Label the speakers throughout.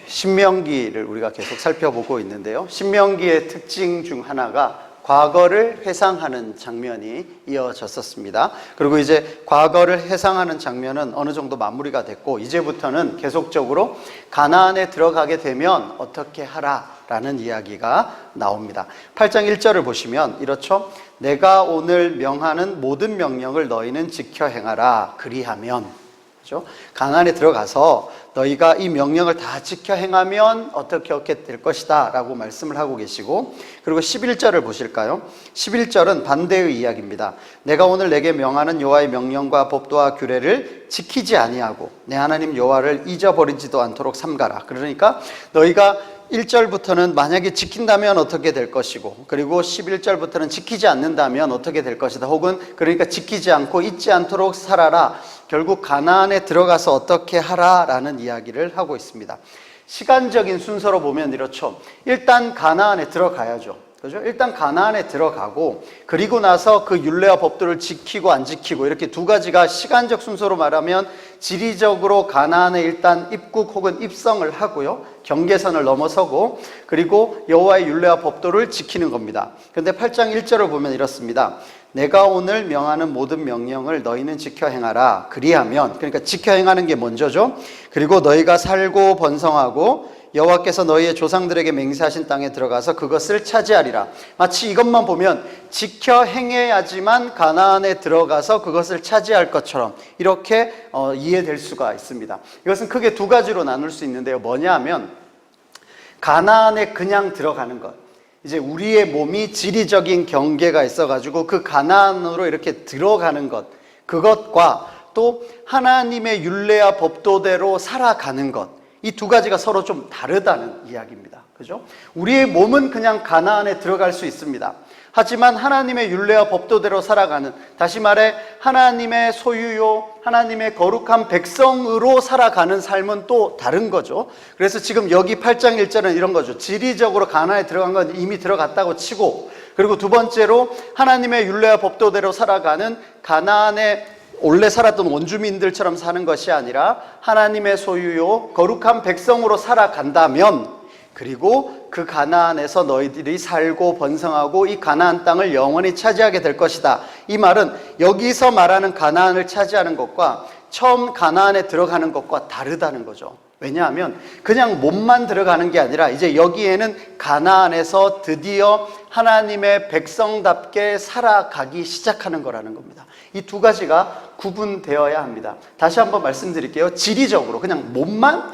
Speaker 1: 신명기를 우리가 계속 살펴보고 있는데요. 신명기의 특징 중 하나가 과거를 회상하는 장면이 이어졌었습니다. 그리고 이제 과거를 회상하는 장면은 어느 정도 마무리가 됐고, 이제부터는 계속적으로 가나안에 들어가게 되면 어떻게 하라라는 이야기가 나옵니다. 8장 1절을 보시면 이렇죠. 내가 오늘 명하는 모든 명령을 너희는 지켜 행하라. 그리하면, 그렇죠? 가나안에 들어가서 너희가 이 명령을 다 지켜 행하면 어떻게 될 것이다 라고 말씀을 하고 계시고, 그리고 11절을 보실까요? 11절은 반대의 이야기입니다. 내가 오늘 내게 명하는 여호와의 명령과 법도와 규례를 지키지 아니하고 내 하나님 여호와를 잊어버리지도 않도록 삼가라. 그러니까 너희가 1절부터는 만약에 지킨다면 어떻게 될 것이고, 그리고 11절부터는 지키지 않는다면 어떻게 될 것이다, 혹은 그러니까 지키지 않고 잊지 않도록 살아라. 결국 가나안에 들어가서 어떻게 하라라는 이야기를 하고 있습니다. 시간적인 순서로 보면 이렇죠. 일단 가나안에 들어가야죠. 그죠? 일단 가나안에 들어가고, 그리고 나서 그 율례와 법도를 지키고 안 지키고, 이렇게 두 가지가 시간적 순서로 말하면 지리적으로 가나안에 일단 입국 혹은 입성을 하고요, 경계선을 넘어서고, 그리고 여호와의 율례와 법도를 지키는 겁니다. 그런데 8장 1절을 보면 이렇습니다. 내가 오늘 명하는 모든 명령을 너희는 지켜 행하라. 그리하면, 그러니까 지켜 행하는 게 먼저죠. 그리고 너희가 살고 번성하고 여호와께서 너희의 조상들에게 맹세하신 땅에 들어가서 그것을 차지하리라. 마치 이것만 보면 지켜 행해야지만 가나안에 들어가서 그것을 차지할 것처럼 이렇게 이해될 수가 있습니다. 이것은 크게 두 가지로 나눌 수 있는데요. 뭐냐 하면, 가나안에 그냥 들어가는 것, 이제 우리의 몸이 지리적인 경계가 있어가지고 그 가나안으로 이렇게 들어가는 것, 그것과 또 하나님의 율례와 법도대로 살아가는 것, 이 두 가지가 서로 좀 다르다는 이야기입니다. 그죠? 우리의 몸은 그냥 가나안에 들어갈 수 있습니다. 하지만 하나님의 율례와 법도대로 살아가는, 다시 말해 하나님의 소유요, 하나님의 거룩한 백성으로 살아가는 삶은 또 다른 거죠. 그래서 지금 여기 8장 1절은 이런 거죠. 지리적으로 가나안에 들어간 건 이미 들어갔다고 치고, 그리고 두 번째로 하나님의 율례와 법도대로 살아가는 가나안에 원래 살았던 원주민들처럼 사는 것이 아니라 하나님의 소유요, 거룩한 백성으로 살아간다면, 그리고 그 가나안에서 너희들이 살고 번성하고 이 가나안 땅을 영원히 차지하게 될 것이다. 이 말은 여기서 말하는 가나안을 차지하는 것과 처음 가나안에 들어가는 것과 다르다는 거죠. 왜냐하면 그냥 몸만 들어가는 게 아니라 이제 여기에는 가나안에서 드디어 하나님의 백성답게 살아가기 시작하는 거라는 겁니다. 이 두 가지가 구분되어야 합니다. 다시 한번 말씀드릴게요. 지리적으로 그냥 몸만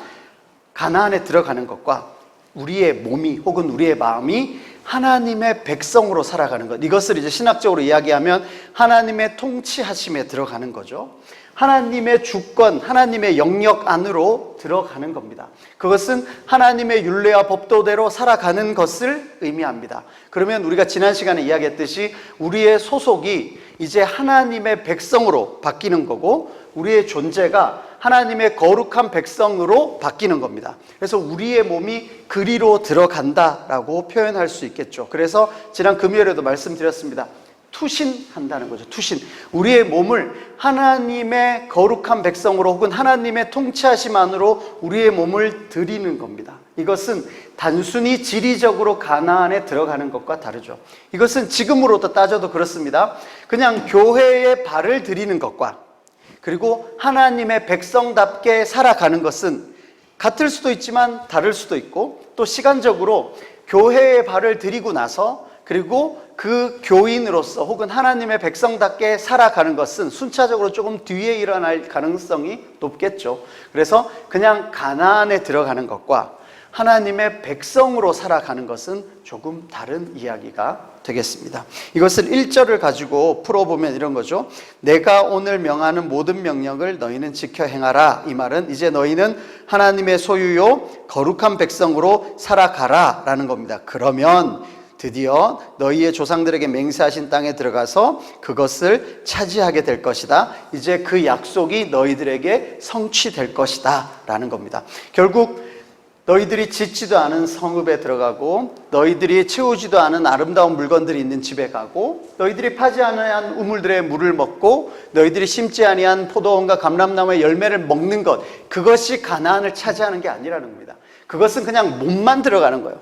Speaker 1: 가나안에 들어가는 것과 우리의 몸이 혹은 우리의 마음이 하나님의 백성으로 살아가는 것, 이것을 이제 신학적으로 이야기하면 하나님의 통치하심에 들어가는 거죠. 하나님의 주권, 하나님의 영역 안으로 들어가는 겁니다. 그것은 하나님의 율례와 법도대로 살아가는 것을 의미합니다. 그러면 우리가 지난 시간에 이야기했듯이 우리의 소속이 이제 하나님의 백성으로 바뀌는 거고, 우리의 존재가 하나님의 거룩한 백성으로 바뀌는 겁니다. 그래서 우리의 몸이 그리로 들어간다라고 표현할 수 있겠죠. 그래서 지난 금요일에도 말씀드렸습니다. 투신한다는 거죠. 투신. 우리의 몸을 하나님의 거룩한 백성으로 혹은 하나님의 통치하심 안으로 우리의 몸을 드리는 겁니다. 이것은 단순히 지리적으로 가나안에 들어가는 것과 다르죠. 이것은 지금으로도 따져도 그렇습니다. 그냥 교회에 발을 들이는 것과 그리고 하나님의 백성답게 살아가는 것은 같을 수도 있지만 다를 수도 있고, 또 시간적으로 교회에 발을 들이고 나서 그리고 그 교인으로서 혹은 하나님의 백성답게 살아가는 것은 순차적으로 조금 뒤에 일어날 가능성이 높겠죠. 그래서 그냥 가나안에 들어가는 것과 하나님의 백성으로 살아가는 것은 조금 다른 이야기가 되겠습니다. 이것을 1절을 가지고 풀어보면 이런 거죠. 내가 오늘 명하는 모든 명령을 너희는 지켜 행하라. 이 말은 이제 너희는 하나님의 소유요 거룩한 백성으로 살아가라 라는 겁니다. 그러면 드디어 너희의 조상들에게 맹세하신 땅에 들어가서 그것을 차지하게 될 것이다. 이제 그 약속이 너희들에게 성취될 것이다 라는 겁니다. 결국 너희들이 짓지도 않은 성읍에 들어가고 너희들이 채우지도 않은 아름다운 물건들이 있는 집에 가고 너희들이 파지 아니한 우물들의 물을 먹고 너희들이 심지 아니한 포도원과 감람나무의 열매를 먹는 것, 그것이 가나안을 차지하는 게 아니라는 겁니다. 그것은 그냥 몸만 들어가는 거예요.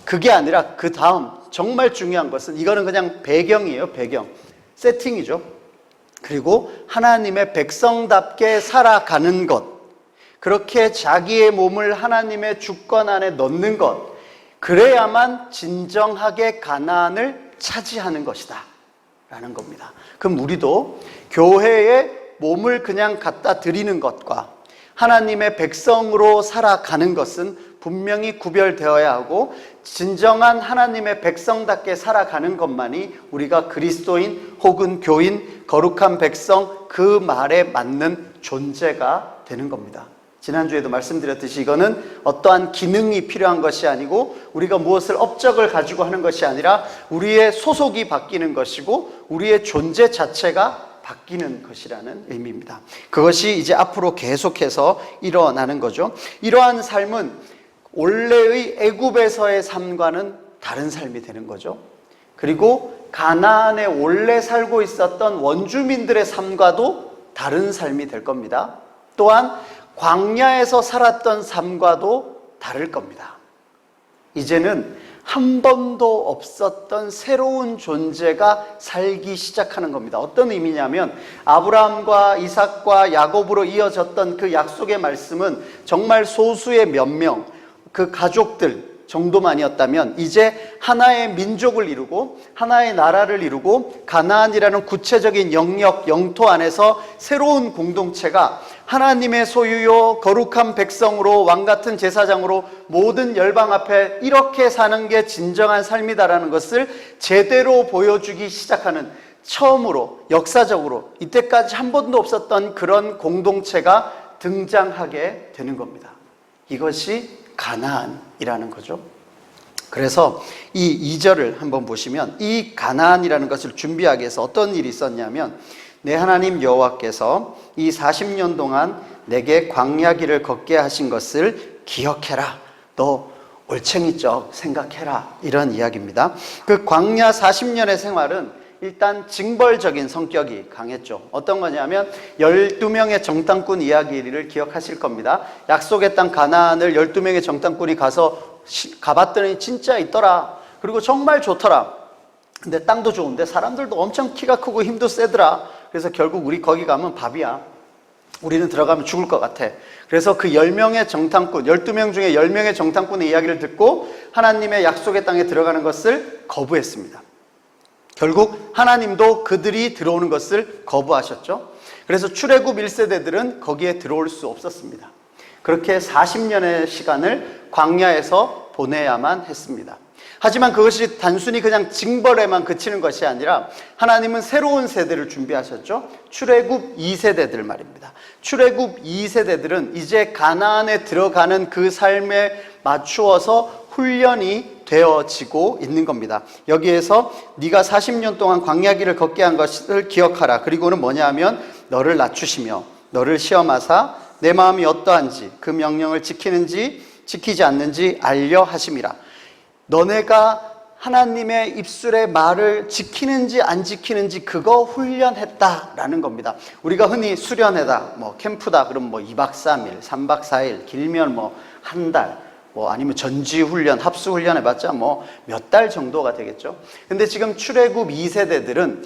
Speaker 1: 그게 아니라 그 다음 정말 중요한 것은, 이거는 그냥 배경이에요. 배경, 세팅이죠. 그리고 하나님의 백성답게 살아가는 것, 그렇게 자기의 몸을 하나님의 주권 안에 넣는 것, 그래야만 진정하게 가나안을 차지하는 것이다 라는 겁니다. 그럼 우리도 교회에 몸을 그냥 갖다 드리는 것과 하나님의 백성으로 살아가는 것은 분명히 구별되어야 하고, 진정한 하나님의 백성답게 살아가는 것만이 우리가 그리스도인 혹은 교인, 거룩한 백성, 그 말에 맞는 존재가 되는 겁니다. 지난주에도 말씀드렸듯이 이거는 어떠한 기능이 필요한 것이 아니고 우리가 무엇을 업적을 가지고 하는 것이 아니라 우리의 소속이 바뀌는 것이고 우리의 존재 자체가 바뀌는 것이라는 의미입니다. 그것이 이제 앞으로 계속해서 일어나는 거죠. 이러한 삶은 원래의 애굽에서의 삶과는 다른 삶이 되는 거죠. 그리고 가나안에 원래 살고 있었던 원주민들의 삶과도 다른 삶이 될 겁니다. 또한 광야에서 살았던 삶과도 다를 겁니다. 이제는 한 번도 없었던 새로운 존재가 살기 시작하는 겁니다. 어떤 의미냐면 아브라함과 이삭과 야곱으로 이어졌던 그 약속의 말씀은 정말 소수의 몇 명, 그 가족들 정도만이었다면 이제 하나의 민족을 이루고 하나의 나라를 이루고 가나안이라는 구체적인 영역, 영토 안에서 새로운 공동체가 하나님의 소유요 거룩한 백성으로 왕같은 제사장으로 모든 열방 앞에 이렇게 사는 게 진정한 삶이다라는 것을 제대로 보여주기 시작하는, 처음으로 역사적으로 이때까지 한 번도 없었던 그런 공동체가 등장하게 되는 겁니다. 이것이 가나안이라는 거죠. 그래서 이 2절을 한번 보시면 이 가나안이라는 것을 준비하기 위해서 어떤 일이 있었냐면, 내 하나님 여호와께서 이 40년 동안 내게 광야 길을 걷게 하신 것을 기억해라. 너 올챙이적 생각해라. 이런 이야기입니다. 그 광야 40년의 생활은 일단 징벌적인 성격이 강했죠. 어떤 거냐면 12명의 정탐꾼 이야기를 기억하실 겁니다. 약속의 땅 가나안을 12명의 정탐꾼이 가봤더니 진짜 있더라. 그리고 정말 좋더라. 근데 땅도 좋은데 사람들도 엄청 키가 크고 힘도 세더라. 그래서 결국 우리 거기 가면 밥이야. 우리는 들어가면 죽을 것 같아. 그래서 그 10명의 정탐꾼, 12명 중에 10명의 정탐꾼의 이야기를 듣고 하나님의 약속의 땅에 들어가는 것을 거부했습니다. 결국 하나님도 그들이 들어오는 것을 거부하셨죠. 그래서 출애굽 1세대들은 거기에 들어올 수 없었습니다. 그렇게 40년의 시간을 광야에서 보내야만 했습니다. 하지만 그것이 단순히 그냥 징벌에만 그치는 것이 아니라 하나님은 새로운 세대를 준비하셨죠. 출애굽 2세대들 말입니다. 출애굽 2세대들은 이제 가나안에 들어가는 그 삶에 맞추어서 훈련이 되어지고 있는 겁니다. 여기에서 네가 40년 동안 광야 길을 걷게 한 것을 기억하라. 그리고는 뭐냐 하면 너를 낮추시며 너를 시험하사 내 마음이 어떠한지 그 명령을 지키는지 지키지 않는지 알려 하심이라. 너네가 하나님의 입술의 말을 지키는지 안 지키는지 그거 훈련했다라는 겁니다. 우리가 흔히 수련회다, 캠프다 그러면 2박 3일, 3박 4일, 길면 한 달, 아니면 전지훈련, 합수훈련 해봤자 몇 달 정도가 되겠죠. 근데 지금 출애굽 2세대들은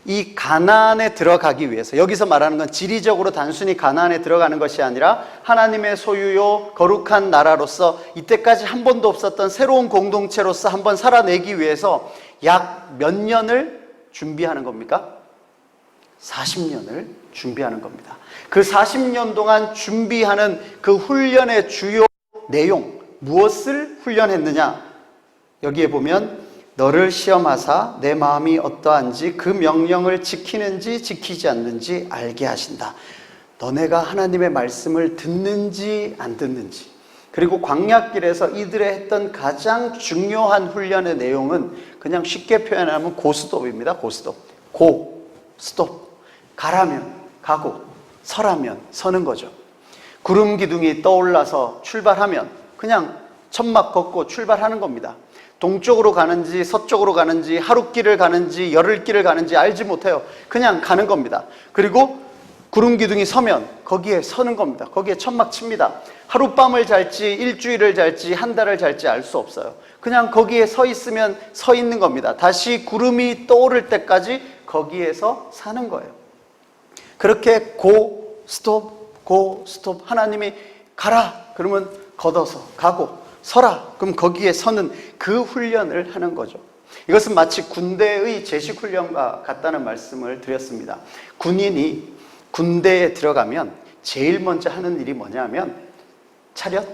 Speaker 1: 이 가나안에 들어가기 위해서, 여기서 말하는 건 지리적으로 단순히 가나안에 들어가는 것이 아니라 하나님의 소유요 거룩한 나라로서 이때까지 한 번도 없었던 새로운 공동체로서 한번 살아내기 위해서 약 몇 년을 준비하는 겁니까? 40년을 준비하는 겁니다. 그 40년 동안 준비하는 그 훈련의 주요 내용, 무엇을 훈련했느냐? 여기에 보면 너를 시험하사 내 마음이 어떠한지 그 명령을 지키는지 지키지 않는지 알게 하신다. 너네가 하나님의 말씀을 듣는지 안 듣는지. 그리고 광야길에서 이들의 했던 가장 중요한 훈련의 내용은 그냥 쉽게 표현하면 고스톱입니다. 고스톱. 고, 스톱. 가라면 가고 서라면 서는 거죠. 구름 기둥이 떠올라서 출발하면 그냥 천막 걷고 출발하는 겁니다. 동쪽으로 가는지 서쪽으로 가는지 하룻길을 가는지 열흘길을 가는지 알지 못해요. 그냥 가는 겁니다. 그리고 구름 기둥이 서면 거기에 서는 겁니다. 거기에 천막 칩니다. 하룻밤을 잘지 일주일을 잘지 한 달을 잘지 알 수 없어요. 그냥 거기에 서 있으면 서 있는 겁니다. 다시 구름이 떠오를 때까지 거기에서 사는 거예요. 그렇게 고 스톱 하나님이 가라 그러면 걷어서 가고 서라 그럼 거기에 서는 그 훈련을 하는 거죠. 이것은 마치 군대의 제식 훈련과 같다는 말씀을 드렸습니다. 군인이 군대에 들어가면 제일 먼저 하는 일이 뭐냐면 차렷,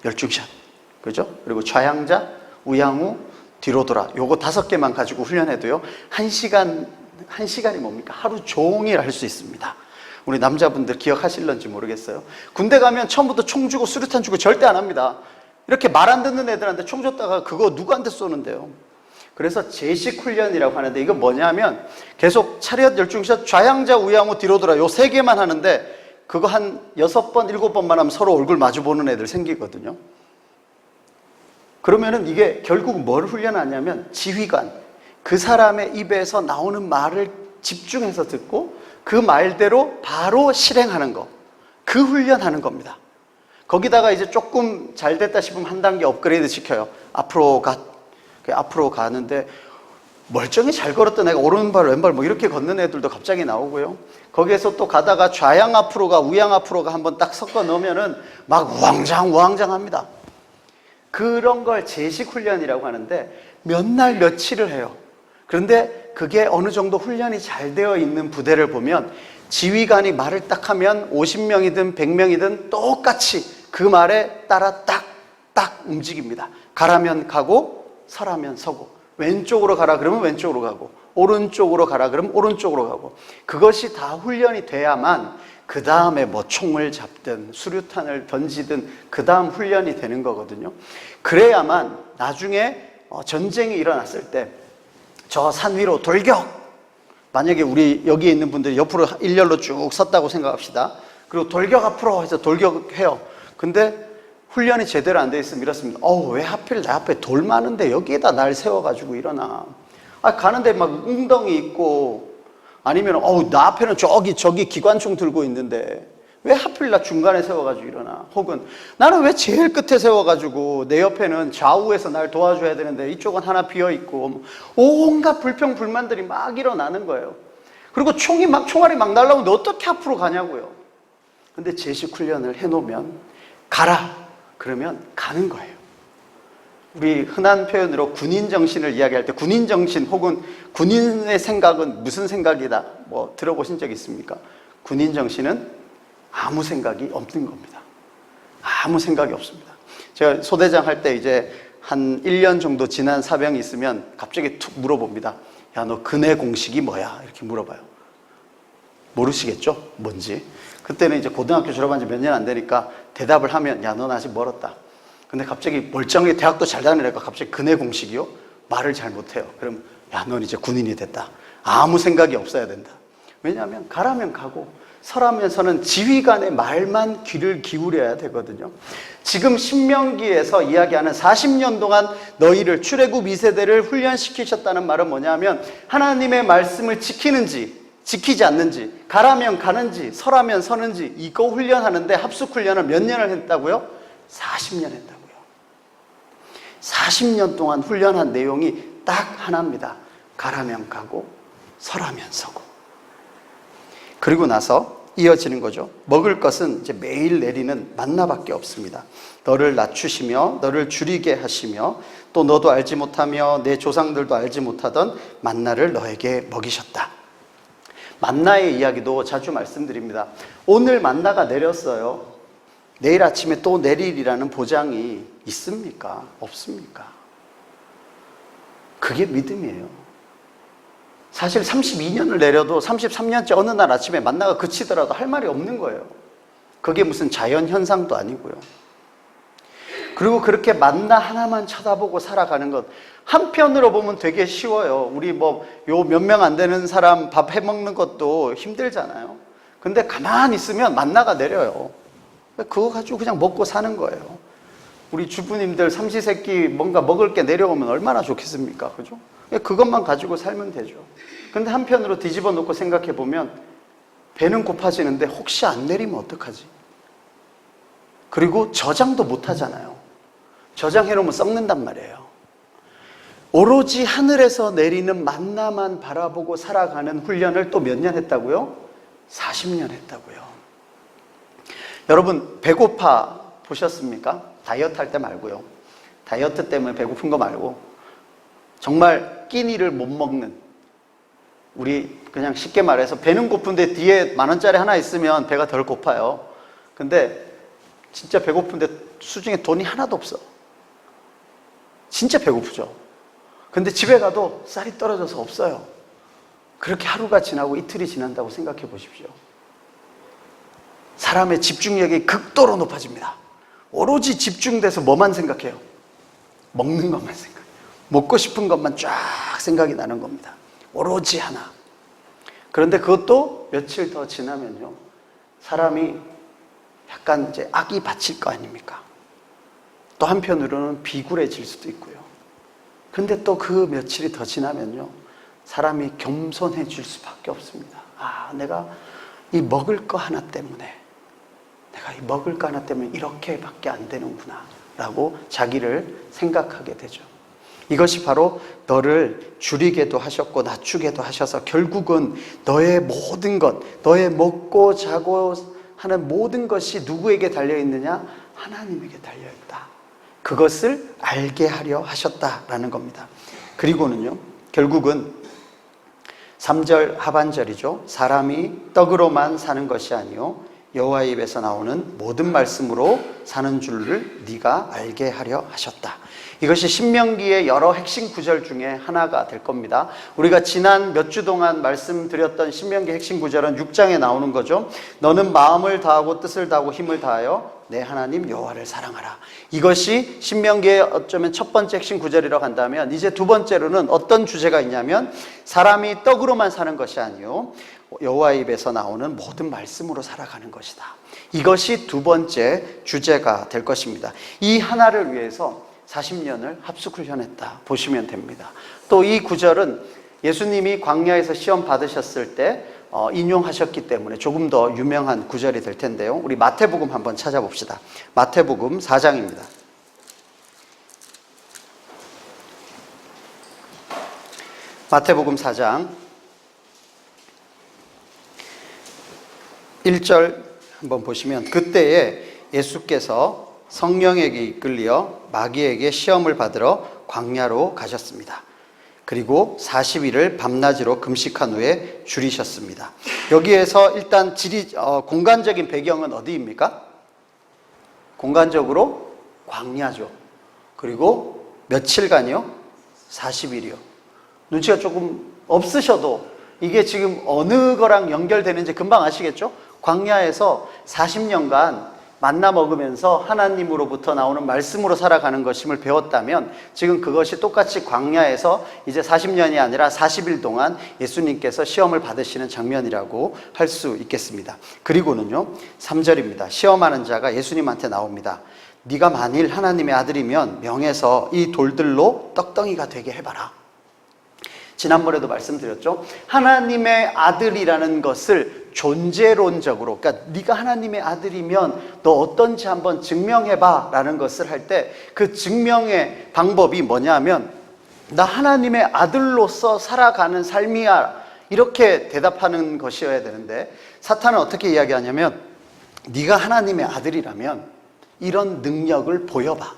Speaker 1: 열중샷, 그죠? 그리고 좌양자, 우양우, 뒤로 돌아. 요거 5개만 가지고 훈련해도요 1시간이 뭡니까? 하루 종일 할 수 있습니다. 우리 남자분들 기억하실런지 모르겠어요. 군대 가면 처음부터 총 주고 수류탄 주고 절대 안 합니다. 이렇게 말 안 듣는 애들한테 총 줬다가 그거 누구한테 쏘는데요? 그래서 제식 훈련이라고 하는데 이거 뭐냐면 계속 차렷, 열중샷, 좌양자, 우양우, 뒤로 돌아 요 3개만 하는데 그거 한 6번, 7번만 하면 서로 얼굴 마주 보는 애들 생기거든요. 그러면은 이게 결국 뭘 훈련하냐면 지휘관, 그 사람의 입에서 나오는 말을 집중해서 듣고 그 말대로 바로 실행하는 거, 그 훈련하는 겁니다. 거기다가 이제 조금 잘 됐다 싶으면 한 단계 업그레이드 시켜요. 앞으로 가는데 멀쩡히 잘 걸었던 애가 오른발 왼발 뭐 이렇게 걷는 애들도 갑자기 나오고요. 거기에서 또 가다가 좌양 앞으로 가 우양 앞으로 가 한번 딱 섞어 넣으면은 막 우왕좌왕합니다. 그런 걸 제식 훈련이라고 하는데 몇 날 며칠을 해요. 그런데 그게 어느 정도 훈련이 잘 되어 있는 부대를 보면 지휘관이 말을 딱 하면 50명이든 100명이든 똑같이 그 말에 따라 딱 움직입니다. 가라면 가고 서라면 서고 왼쪽으로 가라 그러면 왼쪽으로 가고 오른쪽으로 가라 그러면 오른쪽으로 가고 그것이 다 훈련이 돼야만 그 다음에 뭐 총을 잡든 수류탄을 던지든 그 다음 훈련이 되는 거거든요. 그래야만 나중에 전쟁이 일어났을 때 저 산 위로 돌격! 만약에 우리 여기에 있는 분들이 옆으로 일렬로 쭉 섰다고 생각합시다. 그리고 돌격 앞으로 해서 돌격해요. 근데 훈련이 제대로 안 돼 있으면 이렇습니다. 왜 하필 내 앞에 돌 많은데 여기에다 날 세워가지고 일어나. 가는데 막 웅덩이 있고 아니면 나 앞에는 저기 기관총 들고 있는데 왜 하필 나 중간에 세워가지고 일어나. 혹은 나는 왜 제일 끝에 세워가지고 내 옆에는 좌우에서 날 도와줘야 되는데 이쪽은 하나 비어있고 온갖 불평불만들이 막 일어나는 거예요. 그리고 총알이 막 날라오는데 어떻게 앞으로 가냐고요. 근데 제식 훈련을 해놓으면 가라 그러면 가는 거예요. 우리 흔한 표현으로 군인 정신을 이야기할 때 군인 정신 혹은 군인의 생각은 무슨 생각이다 뭐 들어보신 적 있습니까? 군인 정신은 아무 생각이 없는 겁니다. 아무 생각이 없습니다. 제가 소대장 할 때 이제 한 1년 정도 지난 사병이 있으면 갑자기 툭 물어봅니다. 야, 너 근해 공식이 뭐야? 이렇게 물어봐요. 모르시겠죠? 뭔지. 그때는 이제 고등학교 졸업한 지 몇 년 안 되니까 대답을 하면 야, 넌 아직 멀었다. 근데 갑자기 멀쩡히 대학도 잘 다니니까 갑자기 근해 공식이요? 말을 잘 못해요. 그럼 야, 넌 이제 군인이 됐다. 아무 생각이 없어야 된다. 왜냐하면 가라면 가고 서라면 서는 지휘관의 말만 귀를 기울여야 되거든요. 지금 신명기에서 이야기하는 40년 동안 너희를 출애굽 2세대를 훈련시키셨다는 말은 뭐냐면 하나님의 말씀을 지키는지 지키지 않는지, 가라면 가는지 서라면 서는지 이거 훈련하는데 합숙훈련을 몇 년을 했다고요? 40년 했다고요. 40년 동안 훈련한 내용이 딱 하나입니다. 가라면 가고 서라면 서고. 그리고 나서 이어지는 거죠. 먹을 것은 이제 매일 내리는 만나밖에 없습니다. 너를 낮추시며 너를 줄이게 하시며 또 너도 알지 못하며 내 조상들도 알지 못하던 만나를 너에게 먹이셨다. 만나의 이야기도 자주 말씀드립니다. 오늘 만나가 내렸어요. 내일 아침에 또 내리리라는 보장이 있습니까? 없습니까? 그게 믿음이에요. 사실 32년을 내려도 33년째 어느 날 아침에 만나가 그치더라도 할 말이 없는 거예요. 그게 무슨 자연현상도 아니고요. 그리고 그렇게 만나 하나만 쳐다보고 살아가는 것 한편으로 보면 되게 쉬워요. 우리 요 몇 명 안 되는 사람 밥 해먹는 것도 힘들잖아요. 근데 가만히 있으면 만나가 내려요. 그거 가지고 그냥 먹고 사는 거예요. 우리 주부님들 삼시세끼 뭔가 먹을 게 내려오면 얼마나 좋겠습니까? 그죠? 그것만 가지고 살면 되죠. 근데 한편으로 뒤집어 놓고 생각해 보면 배는 고파지는데 혹시 안 내리면 어떡하지? 그리고 저장도 못 하잖아요. 저장해 놓으면 썩는단 말이에요. 오로지 하늘에서 내리는 만나만 바라보고 살아가는 훈련을 또 몇 년 했다고요? 40년 했다고요. 여러분, 배고파 보셨습니까? 다이어트 할 때 말고요. 다이어트 때문에 배고픈 거 말고 정말 끼니를 못 먹는, 우리 그냥 쉽게 말해서 배는 고픈데 뒤에 10,000원짜리 하나 있으면 배가 덜 고파요. 근데 진짜 배고픈데 수중에 돈이 하나도 없어. 진짜 배고프죠. 근데 집에 가도 쌀이 떨어져서 없어요. 그렇게 하루가 지나고 이틀이 지난다고 생각해 보십시오. 사람의 집중력이 극도로 높아집니다. 오로지 집중돼서 뭐만 생각해요? 먹는 것만 생각해요. 먹고 싶은 것만 쫙 생각이 나는 겁니다. 오로지 하나. 그런데 그것도 며칠 더 지나면요, 사람이 약간 이제 악이 받칠 거 아닙니까? 또 한편으로는 비굴해질 수도 있고요. 근데 또 그 며칠이 더 지나면요, 사람이 겸손해질 수밖에 없습니다. 아, 내가 이 먹을 거 하나 때문에, 이렇게밖에 안 되는구나 라고 자기를 생각하게 되죠. 이것이 바로 너를 줄이게도 하셨고 낮추게도 하셔서 결국은 너의 모든 것, 너의 먹고 자고 하는 모든 것이 누구에게 달려있느냐? 하나님에게 달려있다. 그것을 알게 하려 하셨다라는 겁니다. 그리고는요, 결국은 3절 하반절이죠. 사람이 떡으로만 사는 것이 아니요 여호와의 입에서 나오는 모든 말씀으로 사는 줄을 네가 알게 하려 하셨다. 이것이 신명기의 여러 핵심 구절 중에 하나가 될 겁니다. 우리가 지난 몇 주 동안 말씀드렸던 신명기 핵심 구절은 6장에 나오는 거죠. 너는 마음을 다하고 뜻을 다하고 힘을 다하여 내 하나님 여호와를 사랑하라. 이것이 신명기의 어쩌면 첫 번째 핵심 구절이라고 한다면, 이제 두 번째로는 어떤 주제가 있냐면 사람이 떡으로만 사는 것이 아니요 여호와의 입에서 나오는 모든 말씀으로 살아가는 것이다. 이것이 두 번째 주제가 될 것입니다. 이 하나를 위해서 40년을 합숙훈련했다 보시면 됩니다. 또 이 구절은 예수님이 광야에서 시험 받으셨을 때 인용하셨기 때문에 조금 더 유명한 구절이 될 텐데요. 우리 마태복음 한번 찾아봅시다. 마태복음 4장입니다. 마태복음 4장 1절 한번 보시면, 그때에 예수께서 성령에게 이끌려 마귀에게 시험을 받으러 광야로 가셨습니다. 그리고 40일을 밤낮으로 금식한 후에 줄이셨습니다. 여기에서 일단 공간적인 배경은 어디입니까? 공간적으로 광야죠. 그리고 며칠간이요? 40일이요. 눈치가 조금 없으셔도 이게 지금 어느 거랑 연결되는지 금방 아시겠죠? 광야에서 40년간 만나 먹으면서 하나님으로부터 나오는 말씀으로 살아가는 것임을 배웠다면, 지금 그것이 똑같이 광야에서 이제 40년이 아니라 40일 동안 예수님께서 시험을 받으시는 장면이라고 할 수 있겠습니다. 그리고는요, 3절입니다. 시험하는 자가 예수님한테 나옵니다. 네가 만일 하나님의 아들이면 명해서 이 돌들로 떡덩이가 되게 해봐라. 지난번에도 말씀드렸죠. 하나님의 아들이라는 것을 존재론적으로, 그러니까 네가 하나님의 아들이면 너 어떤지 한번 증명해봐 라는 것을 할 때 그 증명의 방법이 뭐냐면, 나 하나님의 아들로서 살아가는 삶이야, 이렇게 대답하는 것이어야 되는데, 사탄은 어떻게 이야기하냐면, 네가 하나님의 아들이라면 이런 능력을 보여봐.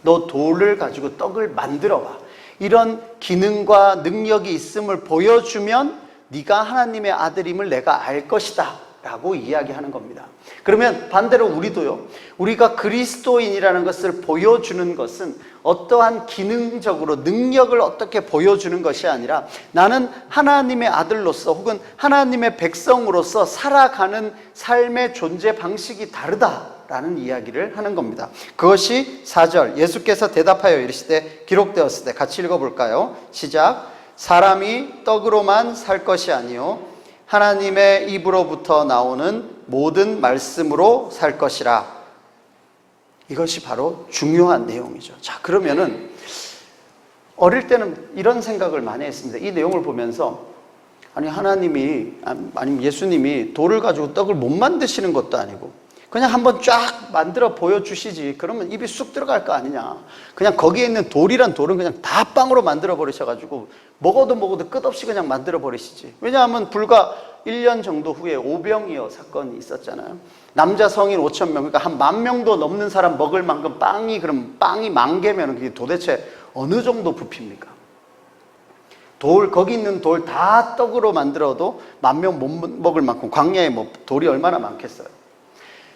Speaker 1: 너 돌을 가지고 떡을 만들어봐. 이런 기능과 능력이 있음을 보여주면 네가 하나님의 아들임을 내가 알 것이다 라고 이야기하는 겁니다. 그러면 반대로 우리도요, 우리가 그리스도인이라는 것을 보여주는 것은 어떠한 기능적으로 능력을 어떻게 보여주는 것이 아니라, 나는 하나님의 아들로서 혹은 하나님의 백성으로서 살아가는 삶의 존재 방식이 다르다 라는 이야기를 하는 겁니다. 그것이 4절, 예수께서 대답하여 이르시되 기록되었을 때, 같이 읽어볼까요? 시작. 사람이 떡으로만 살 것이 아니요 하나님의 입으로부터 나오는 모든 말씀으로 살 것이라. 이것이 바로 중요한 내용이죠. 자, 그러면은 어릴 때는 이런 생각을 많이 했습니다. 이 내용을 보면서 아니 하나님이 아니면 예수님이 돌을 가지고 떡을 못 만드시는 것도 아니고 그냥 한번 쫙 만들어 보여주시지 그러면 입이 쑥 들어갈 거 아니냐. 그냥 거기에 있는 돌이란 돌은 그냥 다 빵으로 만들어 버리셔가지고 먹어도 끝없이 그냥 만들어 버리시지. 왜냐하면 불과 1년 정도 후에 오병이어 사건이 있었잖아요. 남자 성인 5,000명, 그러니까 한 10,000명도 넘는 사람 먹을 만큼 빵이, 그럼 빵이 10,000개면 그게 도대체 어느 정도 부핍니까? 거기 있는 돌 다 떡으로 만들어도 10,000명 못 먹을 만큼 광야에 뭐 돌이 얼마나 많겠어요.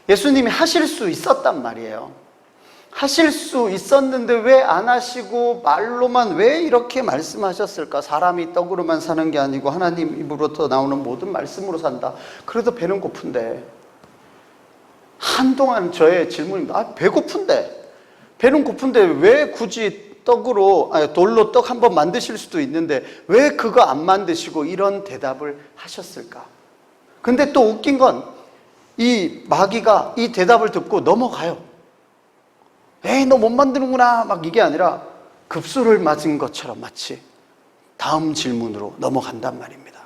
Speaker 1: 예수님이 하실 수 있었단 말이에요. 하실 수 있었는데 왜 안 하시고 말로만 왜 이렇게 말씀하셨을까? 사람이 떡으로만 사는 게 아니고 하나님 입으로부터 나오는 모든 말씀으로 산다. 그래도 배는 고픈데. 한동안 저의 질문입니다. 배고픈데. 배는 고픈데 왜 굳이 돌로 떡 한번 만드실 수도 있는데 왜 그거 안 만드시고 이런 대답을 하셨을까? 근데 또 웃긴 건 이 마귀가 이 대답을 듣고 넘어가요. 에이, 너 못 만드는구나. 막 이게 아니라 급소를 맞은 것처럼 마치 다음 질문으로 넘어간단 말입니다.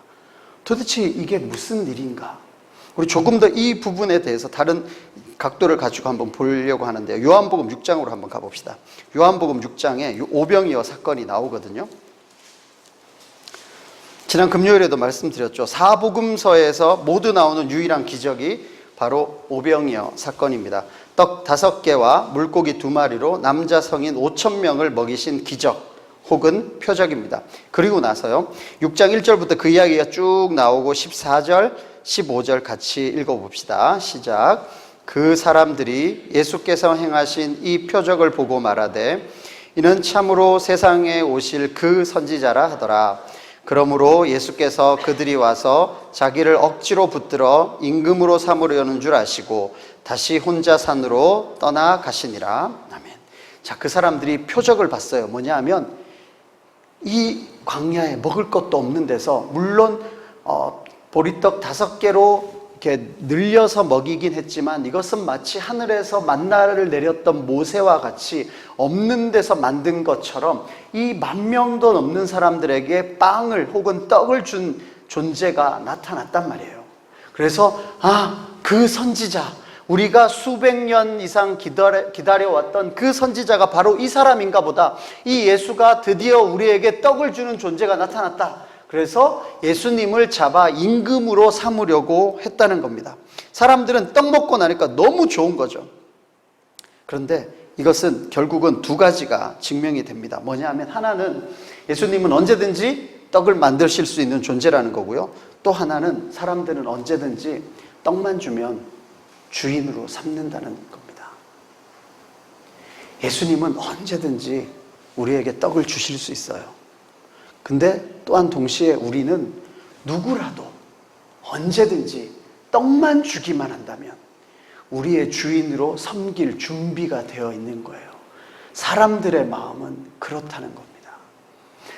Speaker 1: 도대체 이게 무슨 일인가? 우리 조금 더 이 부분에 대해서 다른 각도를 가지고 한번 보려고 하는데요. 요한복음 6장으로 한번 가봅시다. 요한복음 6장에 오병이어 사건이 나오거든요. 지난 금요일에도 말씀드렸죠. 사복음서에서 모두 나오는 유일한 기적이 바로 오병이어 사건입니다. 떡 5개와 물고기 2마리로 남자 성인 5,000명을 먹이신 기적 혹은 표적입니다. 그리고 나서요 6장 1절부터 그 이야기가 쭉 나오고 14절 15절 같이 읽어봅시다. 시작. 그 사람들이 예수께서 행하신 이 표적을 보고 말하되 이는 참으로 세상에 오실 그 선지자라 하더라. 그러므로 예수께서 그들이 와서 자기를 억지로 붙들어 임금으로 삼으려는 줄 아시고 다시 혼자 산으로 떠나가시니라. 아멘. 자, 그 사람들이 표적을 봤어요. 뭐냐 하면 이 광야에 먹을 것도 없는 데서 물론 보리떡 5개로 이렇게 늘려서 먹이긴 했지만 이것은 마치 하늘에서 만나를 내렸던 모세와 같이 없는 데서 만든 것처럼 이 10,000명도 넘는 사람들에게 빵을 혹은 떡을 준 존재가 나타났단 말이에요. 그래서 그 선지자, 우리가 수백 년 이상 기다려왔던 그 선지자가 바로 이 사람인가 보다. 이 예수가 드디어 우리에게 떡을 주는 존재가 나타났다. 그래서 예수님을 잡아 임금으로 삼으려고 했다는 겁니다. 사람들은 떡 먹고 나니까 너무 좋은 거죠. 그런데 이것은 결국은 2가지가 증명이 됩니다. 뭐냐 하면 하나는 예수님은 언제든지 떡을 만드실 수 있는 존재라는 거고요. 또 하나는 사람들은 언제든지 떡만 주면 주인으로 삼는다는 겁니다. 예수님은 언제든지 우리에게 떡을 주실 수 있어요. 근데 또한 동시에 우리는 누구라도 언제든지 떡만 주기만 한다면 우리의 주인으로 섬길 준비가 되어 있는 거예요. 사람들의 마음은 그렇다는 겁니다.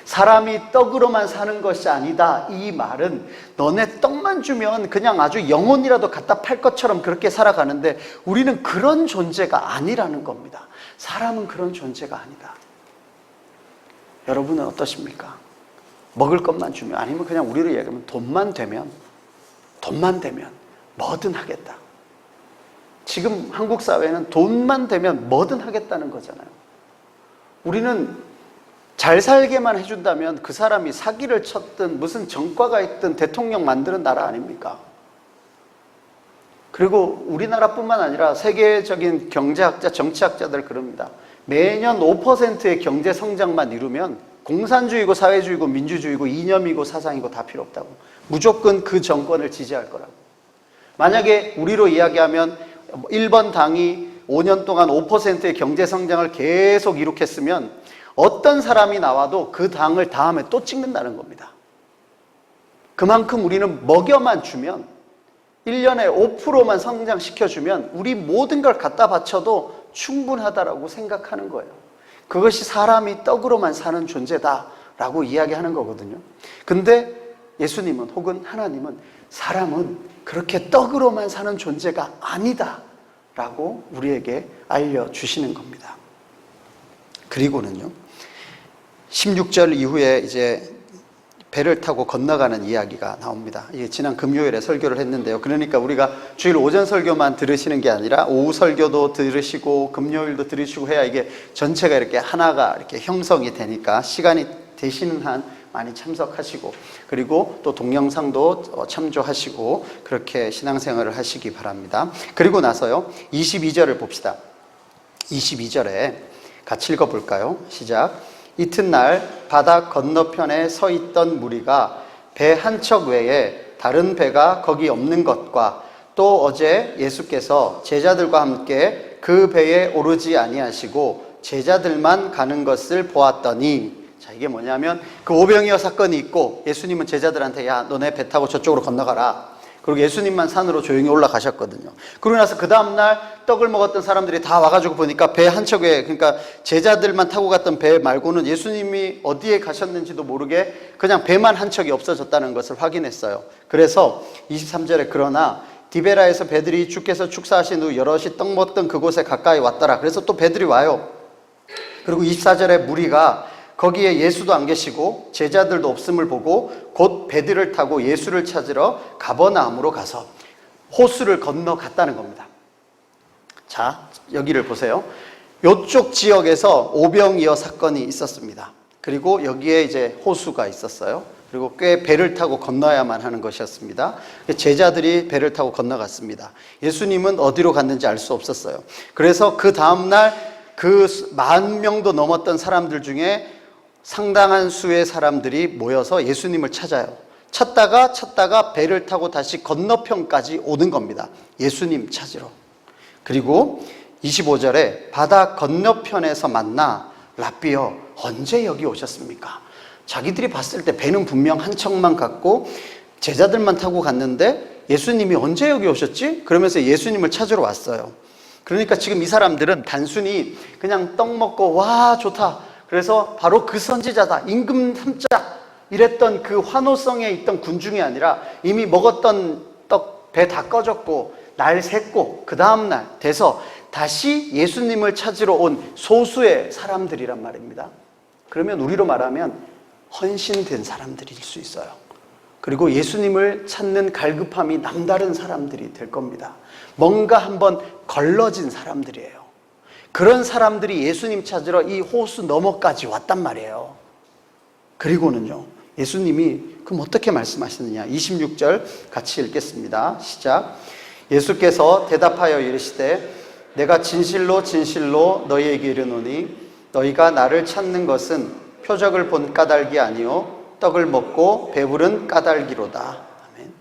Speaker 1: 사람이 떡으로만 사는 것이 아니다. 이 말은 너네 떡만 주면 그냥 아주 영혼이라도 갖다 팔 것처럼 그렇게 살아가는데 우리는 그런 존재가 아니라는 겁니다. 사람은 그런 존재가 아니다. 여러분은 어떠십니까? 먹을 것만 주면, 아니면 그냥 우리로 얘기하면 돈만 되면 뭐든 하겠다. 지금 한국 사회는 돈만 되면 뭐든 하겠다는 거잖아요. 우리는 잘 살게만 해준다면 그 사람이 사기를 쳤든 무슨 정과가 있든 대통령 만드는 나라 아닙니까? 그리고 우리나라뿐만 아니라 세계적인 경제학자, 정치학자들 그럽니다. 매년 5%의 경제 성장만 이루면 공산주의고 사회주의고 민주주의고 이념이고 사상이고 다 필요 없다고. 무조건 그 정권을 지지할 거라고. 만약에 우리로 이야기하면 1번 당이 5년 동안 5%의 경제 성장을 계속 이룩했으면 어떤 사람이 나와도 그 당을 다음에 또 찍는다는 겁니다. 그만큼 우리는 먹여만 주면 1년에 5%만 성장시켜주면 우리 모든 걸 갖다 바쳐도 충분하다라고 생각하는 거예요. 그것이 사람이 떡으로만 사는 존재다라고 이야기하는 거거든요. 근데 예수님은 혹은 하나님은 사람은 그렇게 떡으로만 사는 존재가 아니다 라고 우리에게 알려주시는 겁니다. 그리고는요, 16절 이후에 이제 배를 타고 건너가는 이야기가 나옵니다. 이게 지난 금요일에 설교를 했는데요. 그러니까 우리가 주일 오전 설교만 들으시는 게 아니라 오후 설교도 들으시고 금요일도 들으시고 해야 이게 전체가 이렇게 하나가 이렇게 형성이 되니까 시간이 되시는 한 많이 참석하시고, 그리고 또 동영상도 참조하시고 그렇게 신앙생활을 하시기 바랍니다. 그리고 나서요, 22절을 봅시다. 22절에 같이 읽어볼까요? 시작. 이튿날 바다 건너편에 서 있던 무리가 배 한 척 외에 다른 배가 거기 없는 것과 또 어제 예수께서 제자들과 함께 그 배에 오르지 아니하시고 제자들만 가는 것을 보았더니, 자, 이게 뭐냐면 그 오병이어 사건이 있고 예수님은 제자들한테 야, 너네 배 타고 저쪽으로 건너가라. 그리고 예수님만 산으로 조용히 올라가셨거든요. 그러고 나서 그 다음날 떡을 먹었던 사람들이 다 와가지고 보니까 배 한 척에, 그러니까 제자들만 타고 갔던 배 말고는 예수님이 어디에 가셨는지도 모르게 그냥 배만 한 척이 없어졌다는 것을 확인했어요. 그래서 23절에 그러나 디베라에서 배들이 주께서 축사하신 후 여럿이 떡 먹던 그곳에 가까이 왔더라. 그래서 또 배들이 와요. 그리고 24절에 무리가 거기에 예수도 안 계시고 제자들도 없음을 보고 곧 배들을 타고 예수를 찾으러 가버나움으로 가서 호수를 건너갔다는 겁니다. 자, 여기를 보세요. 이쪽 지역에서 오병이어 사건이 있었습니다. 그리고 여기에 이제 호수가 있었어요. 그리고 꽤 배를 타고 건너야만 하는 것이었습니다. 제자들이 배를 타고 건너갔습니다. 예수님은 어디로 갔는지 알 수 없었어요. 그래서 그 다음날 그 10,000명도 넘었던 사람들 중에 상당한 수의 사람들이 모여서 예수님을 찾아요. 찾다가 배를 타고 다시 건너편까지 오는 겁니다. 예수님 찾으러. 그리고 25절에 바다 건너편에서 만나 랍비여 언제 여기 오셨습니까? 자기들이 봤을 때 배는 분명 한 척만 갔고 제자들만 타고 갔는데 예수님이 언제 여기 오셨지? 그러면서 예수님을 찾으러 왔어요. 그러니까 지금 이 사람들은 단순히 그냥 떡 먹고 와 좋다, 그래서 바로 그 선지자다, 임금 3자 이랬던 그 환호성에 있던 군중이 아니라 이미 먹었던 떡 배 다 꺼졌고 날 샜고 그 다음날 돼서 다시 예수님을 찾으러 온 소수의 사람들이란 말입니다. 그러면 우리로 말하면 헌신된 사람들일 수 있어요. 그리고 예수님을 찾는 갈급함이 남다른 사람들이 될 겁니다. 뭔가 한번 걸러진 사람들이에요. 그런 사람들이 예수님 찾으러 이 호수 너머까지 왔단 말이에요. 그리고는요, 예수님이 그럼 어떻게 말씀하시느냐? 26절 같이 읽겠습니다. 시작. 예수께서 대답하여 이르시되 내가 진실로 진실로 너희에게 이르노니 너희가 나를 찾는 것은 표적을 본 까닭이 아니요 떡을 먹고 배부른 까닭이로다. 아멘.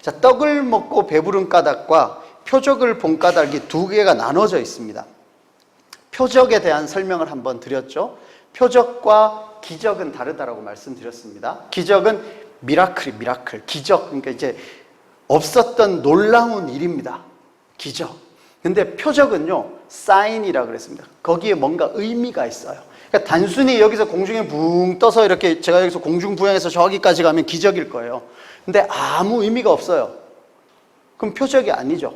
Speaker 1: 자, 떡을 먹고 배부른 까닭과 표적을 본 까닭이 두 개가 나눠져 있습니다. 표적에 대한 설명을 한번 드렸죠. 표적과 기적은 다르다라고 말씀드렸습니다. 기적은 미라클, 기적, 그러니까 이제 없었던 놀라운 일입니다. 기적. 근데 표적은요, 사인이라 그랬습니다. 거기에 뭔가 의미가 있어요. 그러니까 단순히 여기서 공중에 붕 떠서 이렇게 제가 여기서 공중부양해서 저기까지 가면 기적일 거예요. 근데 아무 의미가 없어요. 그럼 표적이 아니죠.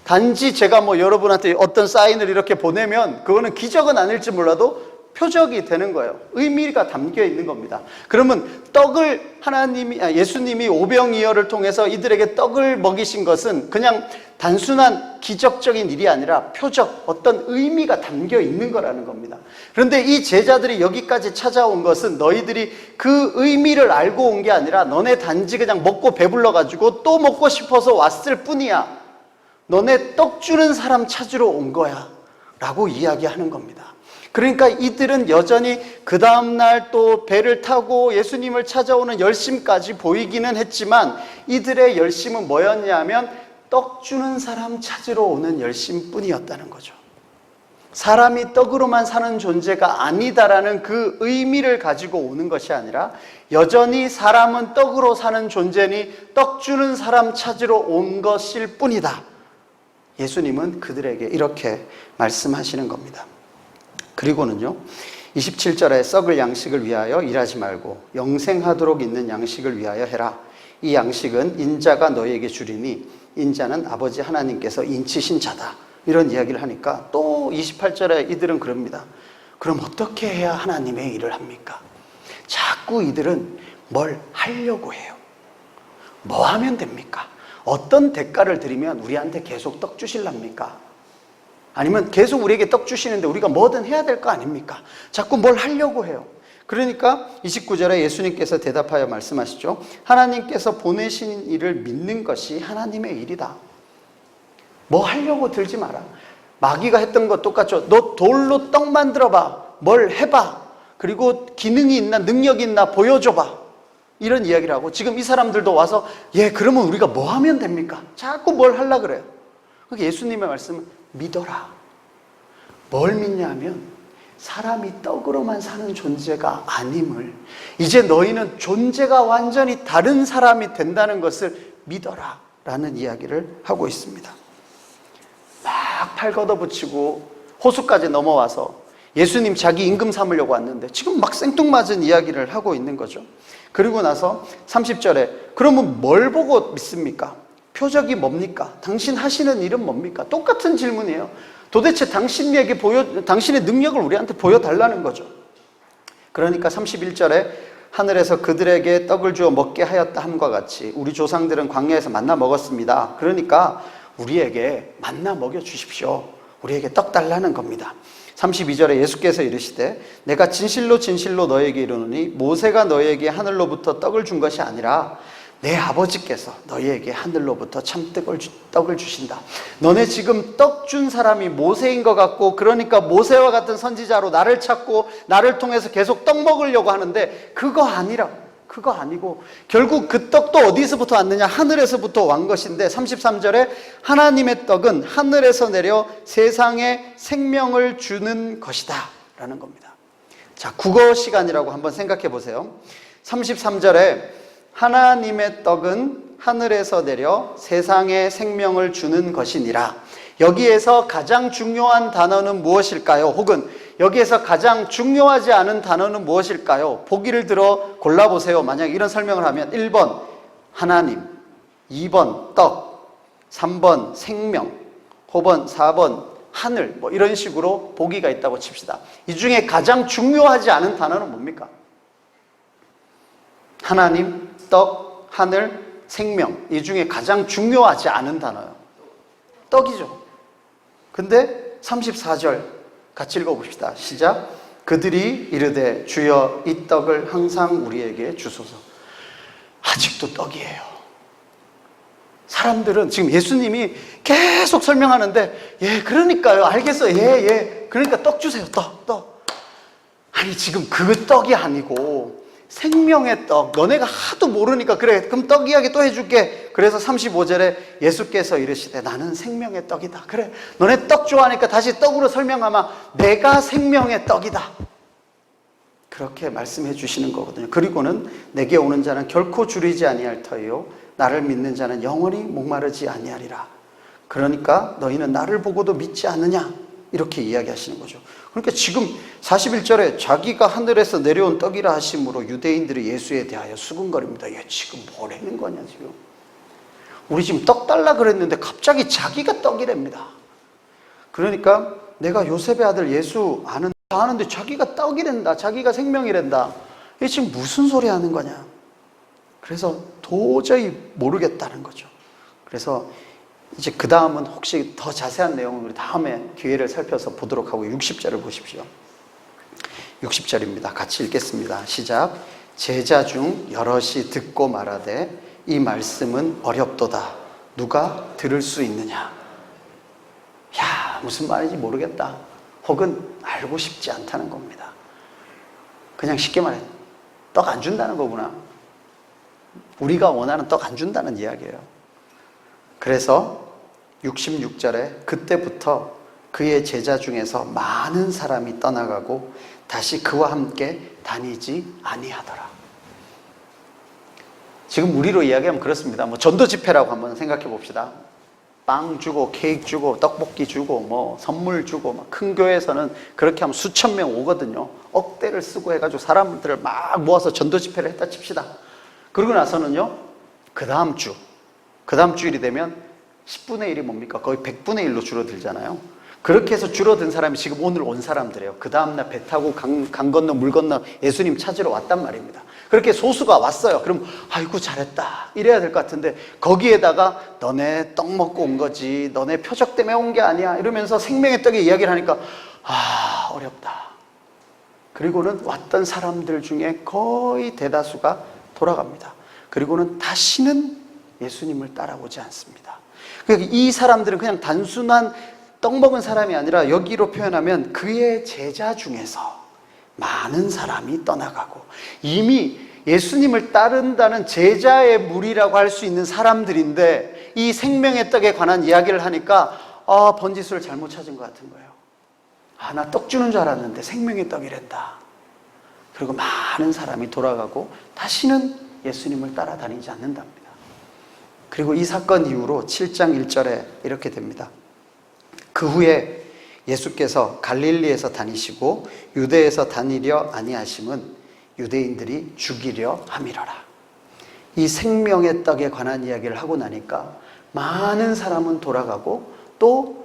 Speaker 1: 단지 제가 뭐 여러분한테 어떤 사인을 이렇게 보내면 그거는 기적은 아닐지 몰라도 표적이 되는 거예요. 의미가 담겨 있는 겁니다. 그러면 떡을 예수님이 오병이어를 통해서 이들에게 떡을 먹이신 것은 그냥 단순한 기적적인 일이 아니라 표적, 어떤 의미가 담겨 있는 거라는 겁니다. 그런데 이 제자들이 여기까지 찾아온 것은 너희들이 그 의미를 알고 온 게 아니라 너네 단지 그냥 먹고 배불러가지고 또 먹고 싶어서 왔을 뿐이야. 너네 떡 주는 사람 찾으러 온 거야 라고 이야기하는 겁니다. 그러니까 이들은 여전히 그 다음날 또 배를 타고 예수님을 찾아오는 열심까지 보이기는 했지만 이들의 열심은 뭐였냐면 떡 주는 사람 찾으러 오는 열심뿐이었다는 거죠. 사람이 떡으로만 사는 존재가 아니다라는 그 의미를 가지고 오는 것이 아니라 여전히 사람은 떡으로 사는 존재니 떡 주는 사람 찾으러 온 것일 뿐이다. 예수님은 그들에게 이렇게 말씀하시는 겁니다. 그리고는요, 27절에 썩을 양식을 위하여 일하지 말고 영생하도록 있는 양식을 위하여 해라. 이 양식은 인자가 너희에게 주리니 인자는 아버지 하나님께서 인치신 자다 이런 이야기를 하니까 또 28절에 이들은 그럽니다. 그럼 어떻게 해야 하나님의 일을 합니까? 자꾸 이들은 뭘 하려고 해요. 뭐 하면 됩니까? 어떤 대가를 드리면 우리한테 계속 떡 주실랍니까? 아니면 계속 우리에게 떡 주시는데 우리가 뭐든 해야 될 거 아닙니까? 자꾸 뭘 하려고 해요. 그러니까 29절에 예수님께서 대답하여 말씀하시죠. 하나님께서 보내신 일을 믿는 것이 하나님의 일이다. 뭐 하려고 들지 마라. 마귀가 했던 것 똑같죠. 너 돌로 떡 만들어봐. 뭘 해봐. 그리고 기능이 있나 능력이 있나 보여줘봐. 이런 이야기를 하고 지금 이 사람들도 와서 그러면 우리가 뭐 하면 됩니까? 자꾸 뭘 하려고 그래요. 그러니까 예수님의 말씀은 믿어라. 뭘 믿냐면 사람이 떡으로만 사는 존재가 아님을, 이제 너희는 존재가 완전히 다른 사람이 된다는 것을 믿어라 라는 이야기를 하고 있습니다. 막 팔 걷어붙이고 호수까지 넘어와서 예수님 자기 임금 삼으려고 왔는데 지금 막 생뚱맞은 이야기를 하고 있는 거죠. 그리고 나서 30절에 그러면 뭘 보고 믿습니까? 표적이 뭡니까? 당신 하시는 일은 뭡니까? 똑같은 질문이에요. 도대체 당신의 능력을 우리한테 보여달라는 거죠. 그러니까 31절에 하늘에서 그들에게 떡을 주어 먹게 하였다 함과 같이 우리 조상들은 광야에서 만나 먹었습니다. 그러니까 우리에게 만나 먹여 주십시오. 우리에게 떡 달라는 겁니다. 32절에 예수께서 이르시되 내가 진실로 진실로 너에게 이르노니 모세가 너에게 하늘로부터 떡을 준 것이 아니라 내 아버지께서 너희에게 하늘로부터 참 떡을 주신다. 너네 지금 떡 준 사람이 모세인 것 같고, 그러니까 모세와 같은 선지자로 나를 찾고 나를 통해서 계속 떡 먹으려고 하는데 그거 아니고 결국 그 떡도 어디서부터 왔느냐? 하늘에서부터 온 것인데 33절에 하나님의 떡은 하늘에서 내려 세상에 생명을 주는 것이다 라는 겁니다. 자, 국어 시간이라고 한번 생각해 보세요. 33절에 하나님의 떡은 하늘에서 내려 세상에 생명을 주는 것이니라. 여기에서 가장 중요한 단어는 무엇일까요? 혹은 여기에서 가장 중요하지 않은 단어는 무엇일까요? 보기를 들어 골라보세요. 만약 이런 설명을 하면 1번 하나님, 2번 떡, 3번 생명, 5번 4번 하늘, 뭐 이런 식으로 보기가 있다고 칩시다. 이 중에 가장 중요하지 않은 단어는 뭡니까? 하나님, 떡, 하늘, 생명. 이 중에 가장 중요하지 않은 단어요. 떡이죠. 근데 34절 같이 읽어봅시다. 시작. 그들이 이르되 주여 이 떡을 항상 우리에게 주소서. 아직도 떡이에요. 사람들은 지금 예수님이 계속 설명하는데 그러니까요. 알겠어요. 그러니까 떡 주세요. 떡. 아니 지금 그 떡이 아니고 생명의 떡. 너네가 하도 모르니까 그래 그럼 떡 이야기 또 해줄게. 그래서 35절에 예수께서 이르시되 나는 생명의 떡이다. 그래 너네 떡 좋아하니까 다시 떡으로 설명하면 내가 생명의 떡이다. 그렇게 말씀해 주시는 거거든요. 그리고는 내게 오는 자는 결코 줄이지 아니할 터이요 나를 믿는 자는 영원히 목마르지 아니하리라. 그러니까 너희는 나를 보고도 믿지 않느냐 이렇게 이야기하시는 거죠. 그러니까 지금 41절에 자기가 하늘에서 내려온 떡이라 하심으로 유대인들이 예수에 대하여 수군거립니다. 얘 지금 뭐라는 거냐 지금. 우리 지금 떡 달라 그랬는데 갑자기 자기가 떡이랍니다. 그러니까 내가 요셉의 아들 예수 아는데 자기가 떡이란다. 자기가 생명이란다. 이게 지금 무슨 소리 하는 거냐. 그래서 도저히 모르겠다는 거죠. 그래서 이제 그 다음은 혹시 더 자세한 내용은 우리 다음에 기회를 살펴서 보도록 하고 60절을 보십시오. 60절입니다. 같이 읽겠습니다. 시작. 제자 중 여럿이 듣고 말하되 이 말씀은 어렵도다. 누가 들을 수 있느냐. 무슨 말인지 모르겠다. 혹은 알고 싶지 않다는 겁니다. 그냥 쉽게 말해 떡 안 준다는 거구나. 우리가 원하는 떡 안 준다는 이야기예요. 그래서 66절에 그때부터 그의 제자 중에서 많은 사람이 떠나가고 다시 그와 함께 다니지 아니하더라. 지금 우리로 이야기하면 그렇습니다. 전도 집회라고 한번 생각해 봅시다. 빵 주고 케이크 주고 떡볶이 주고 뭐 선물 주고 막 큰 교회에서는 그렇게 하면 수천 명 오거든요. 억대를 쓰고 해가지고 사람들을 막 모아서 전도 집회를 했다 칩시다. 그러고 나서는요 그 다음 주일이 되면 10분의 1이 뭡니까? 거의 100분의 1로 줄어들잖아요. 그렇게 해서 줄어든 사람이 지금 오늘 온 사람들이에요. 그 다음날 배 타고 강 건너 물 건너 예수님 찾으러 왔단 말입니다. 그렇게 소수가 왔어요. 그럼 아이고 잘했다 이래야 될 것 같은데, 거기에다가 너네 떡 먹고 온 거지, 너네 표적 때문에 온 게 아니야 이러면서 생명의 떡의 이야기를 하니까 어렵다. 그리고는 왔던 사람들 중에 거의 대다수가 돌아갑니다. 그리고는 다시는 예수님을 따라오지 않습니다. 그러니까 이 사람들은 그냥 단순한 떡 먹은 사람이 아니라, 여기로 표현하면 그의 제자 중에서 많은 사람이 떠나가고, 이미 예수님을 따른다는 제자의 무리라고 할 수 있는 사람들인데, 이 생명의 떡에 관한 이야기를 하니까 번지수를 잘못 찾은 것 같은 거예요. 나 떡 주는 줄 알았는데 생명의 떡이란다. 그리고 많은 사람이 돌아가고 다시는 예수님을 따라다니지 않는답니다. 그리고 이 사건 이후로 7장 1절에 이렇게 됩니다. 그 후에 예수께서 갈릴리에서 다니시고 유대에서 다니려 아니하심은 유대인들이 죽이려 함이러라. 이 생명의 떡에 관한 이야기를 하고 나니까 많은 사람은 돌아가고 또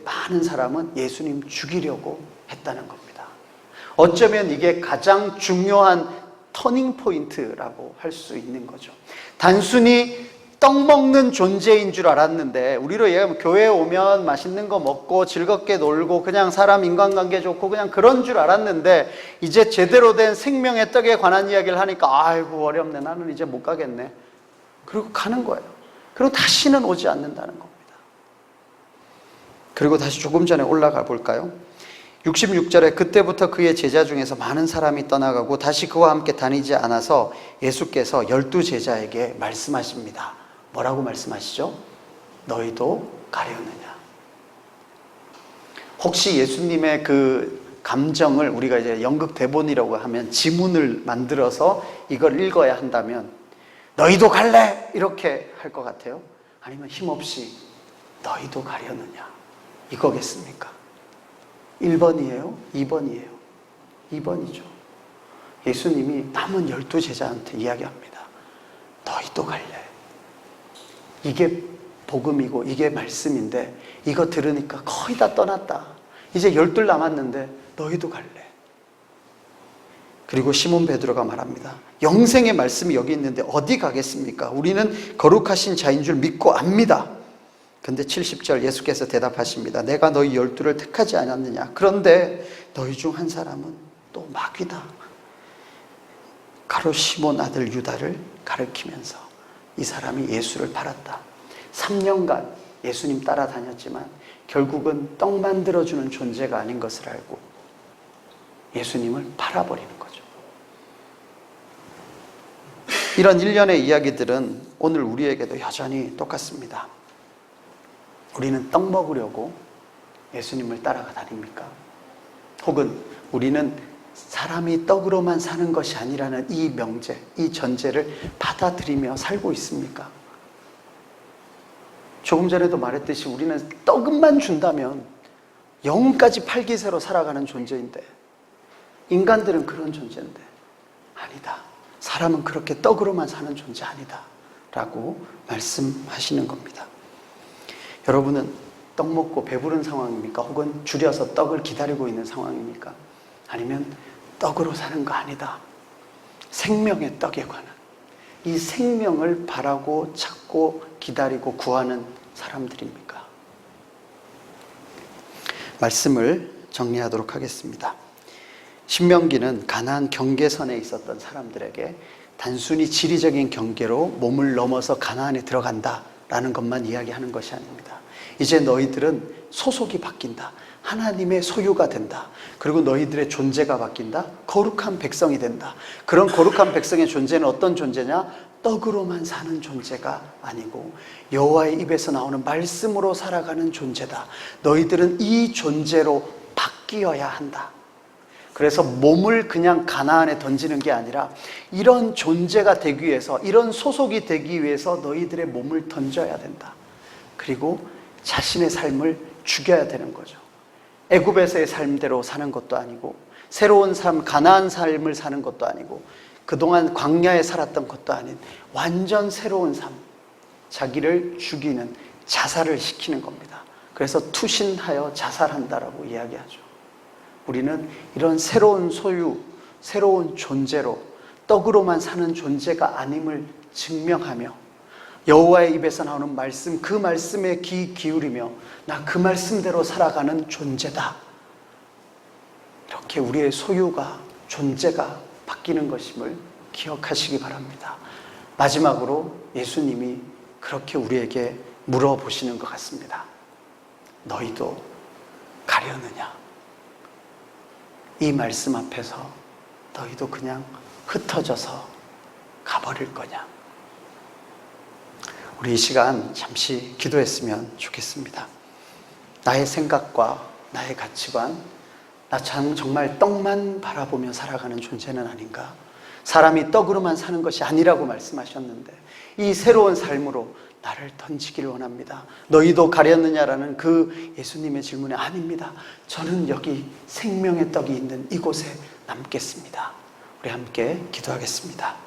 Speaker 1: 많은 사람은 예수님 죽이려고 했다는 겁니다. 어쩌면 이게 가장 중요한 터닝 포인트라고 할 수 있는 거죠. 단순히 떡 먹는 존재인 줄 알았는데, 우리로 얘기하면 교회에 오면 맛있는 거 먹고 즐겁게 놀고 그냥 사람 인간관계 좋고 그냥 그런 줄 알았는데, 이제 제대로 된 생명의 떡에 관한 이야기를 하니까 아이고 어렵네, 나는 이제 못 가겠네. 그리고 가는 거예요. 그리고 다시는 오지 않는다는 겁니다. 그리고 다시 조금 전에 올라가 볼까요? 66절에 그때부터 그의 제자 중에서 많은 사람이 떠나가고 다시 그와 함께 다니지 않아서 예수께서 12 제자에게 말씀하십니다. 뭐라고 말씀하시죠? 너희도 가려느냐? 혹시 예수님의 그 감정을 우리가 이제 연극 대본이라고 하면 지문을 만들어서 이걸 읽어야 한다면 너희도 갈래? 이렇게 할 것 같아요? 아니면 힘없이 너희도 가려느냐? 이거겠습니까? 1번이에요? 2번이에요? 2번이죠. 예수님이 남은 12 제자한테 이야기합니다. 너희도 갈래? 이게 복음이고 이게 말씀인데, 이거 들으니까 거의 다 떠났다. 이제 12 남았는데 너희도 갈래? 그리고 시몬 베드로가 말합니다. 영생의 말씀이 여기 있는데 어디 가겠습니까? 우리는 거룩하신 자인 줄 믿고 압니다. 근데 70절 예수께서 대답하십니다. 내가 너희 12를 택하지 않았느냐? 그런데 너희 중 한 사람은 또 마귀다. 가롯 시몬 아들 유다를 가리키면서 이 사람이 예수를 팔았다. 3년간 예수님 따라다녔지만 결국은 떡 만들어주는 존재가 아닌 것을 알고 예수님을 팔아버리는 거죠. 이런 일련의 이야기들은 오늘 우리에게도 여전히 똑같습니다. 우리는 떡 먹으려고 예수님을 따라가 다닙니까? 혹은 우리는 사람이 떡으로만 사는 것이 아니라는 이 명제, 이 전제를 받아들이며 살고 있습니까? 조금 전에도 말했듯이 우리는 떡만 준다면 영혼까지 팔기세로 살아가는 존재인데, 인간들은 그런 존재인데 아니다. 사람은 그렇게 떡으로만 사는 존재 아니다 라고 말씀하시는 겁니다. 여러분은 떡 먹고 배부른 상황입니까? 혹은 줄여서 떡을 기다리고 있는 상황입니까? 아니면 떡으로 사는 거 아니다, 생명의 떡에 관한 이 생명을 바라고 찾고 기다리고 구하는 사람들입니까? 말씀을 정리하도록 하겠습니다. 신명기는 가나안 경계선에 있었던 사람들에게 단순히 지리적인 경계로 몸을 넘어서 가나안에 들어간다라는 것만 이야기하는 것이 아닙니다. 이제 너희들은 소속이 바뀐다. 하나님의 소유가 된다. 그리고 너희들의 존재가 바뀐다. 거룩한 백성이 된다. 그런 거룩한 백성의 존재는 어떤 존재냐? 떡으로만 사는 존재가 아니고 여호와의 입에서 나오는 말씀으로 살아가는 존재다. 너희들은 이 존재로 바뀌어야 한다. 그래서 몸을 그냥 가나안에 던지는 게 아니라 이런 존재가 되기 위해서, 이런 소속이 되기 위해서 너희들의 몸을 던져야 된다. 그리고 자신의 삶을 죽여야 되는 거죠. 애굽에서의 삶대로 사는 것도 아니고, 새로운 삶, 가나안 삶을 사는 것도 아니고, 그동안 광야에 살았던 것도 아닌 완전 새로운 삶, 자기를 죽이는 자살을 시키는 겁니다. 그래서 투신하여 자살한다라고 이야기하죠. 우리는 이런 새로운 소유, 새로운 존재로 떡으로만 사는 존재가 아님을 증명하며 여호와의 입에서 나오는 말씀, 그 말씀에 귀 기울이며 나 그 말씀대로 살아가는 존재다. 이렇게 우리의 소유가, 존재가 바뀌는 것임을 기억하시기 바랍니다. 마지막으로 예수님이 그렇게 우리에게 물어보시는 것 같습니다. 너희도 가려느냐? 이 말씀 앞에서 너희도 그냥 흩어져서 가버릴 거냐? 우리 이 시간 잠시 기도했으면 좋겠습니다. 나의 생각과 나의 가치관, 나 정말 떡만 바라보며 살아가는 존재는 아닌가? 사람이 떡으로만 사는 것이 아니라고 말씀하셨는데 이 새로운 삶으로 나를 던지기를 원합니다. 너희도 가렸느냐라는 그 예수님의 질문에 아닙니다. 저는 여기 생명의 떡이 있는 이곳에 남겠습니다. 우리 함께 기도하겠습니다.